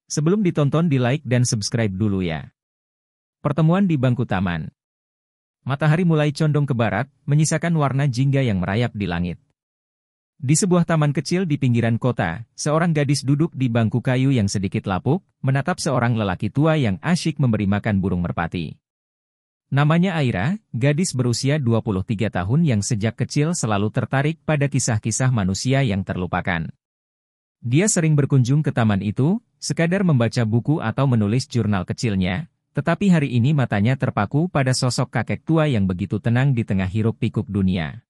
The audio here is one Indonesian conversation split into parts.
Sebelum ditonton di-like dan subscribe dulu ya. Pertemuan di bangku taman. Matahari mulai condong ke barat, menyisakan warna jingga yang merayap di langit. Di sebuah taman kecil di pinggiran kota, seorang gadis duduk di bangku kayu yang sedikit lapuk, menatap seorang lelaki tua yang asyik memberi makan burung merpati. Namanya Aira, gadis berusia 23 tahun yang sejak kecil selalu tertarik pada kisah-kisah manusia yang terlupakan. Dia sering berkunjung ke taman itu, sekadar membaca buku atau menulis jurnal kecilnya, tetapi hari ini matanya terpaku pada sosok kakek tua yang begitu tenang di tengah hiruk-pikuk dunia.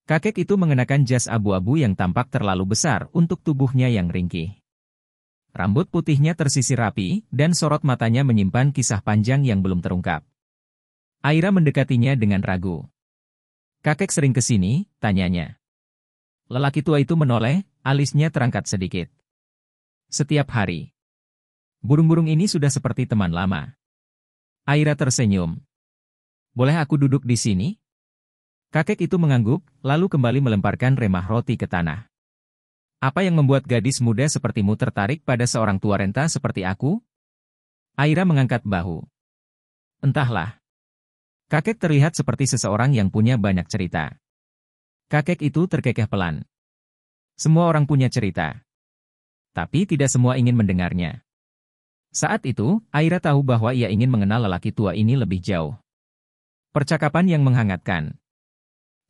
Kakek itu mengenakan jas abu-abu yang tampak terlalu besar untuk tubuhnya yang ringkih. Rambut putihnya tersisir rapi, dan sorot matanya menyimpan kisah panjang yang belum terungkap. Aira mendekatinya dengan ragu. "Kakek sering ke sini?" tanyanya. Lelaki tua itu menoleh, alisnya terangkat sedikit. "Setiap hari. Burung-burung ini sudah seperti teman lama." Aira tersenyum. "Boleh aku duduk di sini?" Kakek itu mengangguk, lalu kembali melemparkan remah roti ke tanah. "Apa yang membuat gadis muda sepertimu tertarik pada seorang tua renta seperti aku?" Aira mengangkat bahu. "Entahlah." Kakek terlihat seperti seseorang yang punya banyak cerita. Kakek itu terkekeh pelan. "Semua orang punya cerita. Tapi tidak semua ingin mendengarnya." Saat itu, Aira tahu bahwa ia ingin mengenal lelaki tua ini lebih jauh. Percakapan yang menghangatkan.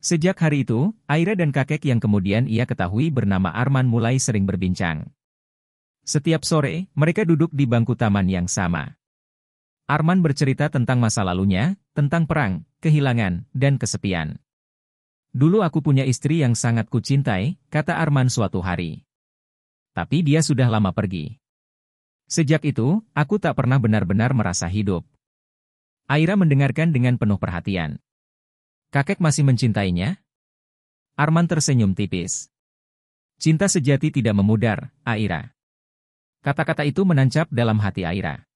Sejak hari itu, Aira dan kakek yang kemudian ia ketahui bernama Arman mulai sering berbincang. Setiap sore, mereka duduk di bangku taman yang sama. Arman bercerita tentang masa lalunya, tentang perang, kehilangan, dan kesepian. "Dulu aku punya istri yang sangat kucintai," kata Arman suatu hari. "Tapi dia sudah lama pergi. Sejak itu, aku tak pernah benar-benar merasa hidup." Aira mendengarkan dengan penuh perhatian. "Kakek masih mencintainya?" Arman tersenyum tipis. "Cinta sejati tidak memudar, Aira." Kata-kata itu menancap dalam hati Aira.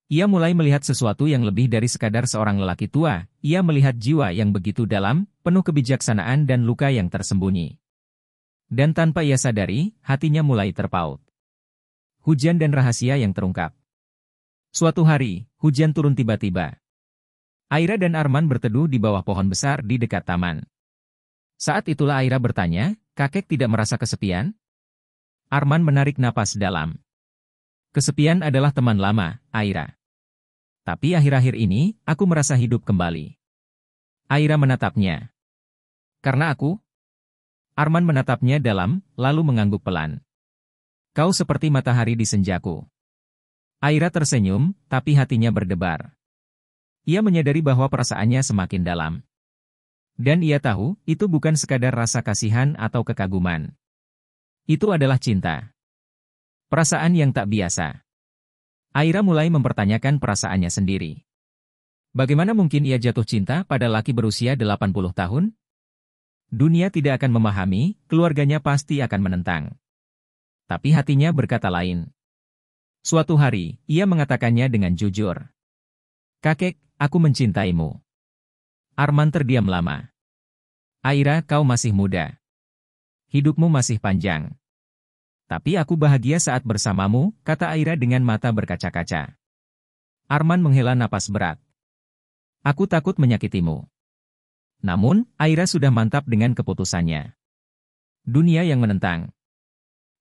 Ia mulai melihat sesuatu yang lebih dari sekadar seorang lelaki tua, ia melihat jiwa yang begitu dalam, penuh kebijaksanaan dan luka yang tersembunyi. Dan tanpa ia sadari, hatinya mulai terpaut. Hujan dan rahasia yang terungkap. Suatu hari, hujan turun tiba-tiba. Aira dan Arman berteduh di bawah pohon besar di dekat taman. Saat itulah Aira bertanya, "Kakek tidak merasa kesepian?" Arman menarik napas dalam. "Kesepian adalah teman lama, Aira. Tapi akhir-akhir ini, aku merasa hidup kembali." Aira menatapnya. "Karena aku?" Arman menatapnya dalam, lalu mengangguk pelan. "Kau seperti matahari di senjaku." Aira tersenyum, tapi hatinya berdebar. Ia menyadari bahwa perasaannya semakin dalam. Dan ia tahu, itu bukan sekadar rasa kasihan atau kekaguman. Itu adalah cinta. Perasaan yang tak biasa. Aira mulai mempertanyakan perasaannya sendiri. Bagaimana mungkin ia jatuh cinta pada laki berusia 80 tahun? Dunia tidak akan memahami, keluarganya pasti akan menentang. Tapi hatinya berkata lain. Suatu hari, ia mengatakannya dengan jujur. "Kakek, aku mencintaimu." Arman terdiam lama. "Aira, kau masih muda. Hidupmu masih panjang. Tapi aku bahagia saat bersamamu," kata Aira dengan mata berkaca-kaca. Arman menghela napas berat. "Aku takut menyakitimu." Namun, Aira sudah mantap dengan keputusannya. Dunia yang menentang.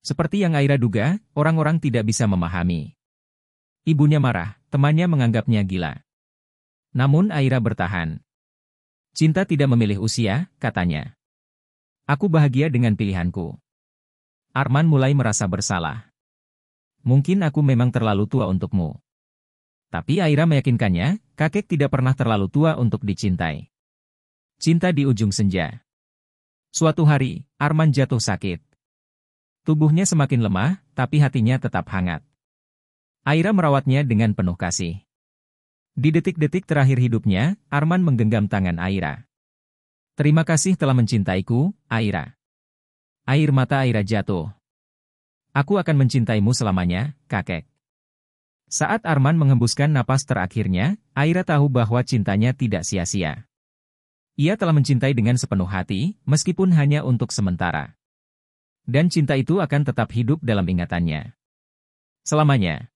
Seperti yang Aira duga, orang-orang tidak bisa memahami. Ibunya marah, temannya menganggapnya gila. Namun Aira bertahan. "Cinta tidak memilih usia," katanya. "Aku bahagia dengan pilihanku." Arman mulai merasa bersalah. "Mungkin aku memang terlalu tua untukmu." Tapi Aira meyakinkannya, kakek tidak pernah terlalu tua untuk dicintai. Cinta di ujung senja. Suatu hari, Arman jatuh sakit. Tubuhnya semakin lemah, tapi hatinya tetap hangat. Aira merawatnya dengan penuh kasih. Di detik-detik terakhir hidupnya, Arman menggenggam tangan Aira. "Terima kasih telah mencintaiku, Aira." Air mata Aira jatuh. "Aku akan mencintaimu selamanya, kakek." Saat Arman menghembuskan napas terakhirnya, Aira tahu bahwa cintanya tidak sia-sia. Ia telah mencintai dengan sepenuh hati, meskipun hanya untuk sementara. Dan cinta itu akan tetap hidup dalam ingatannya. selamanya.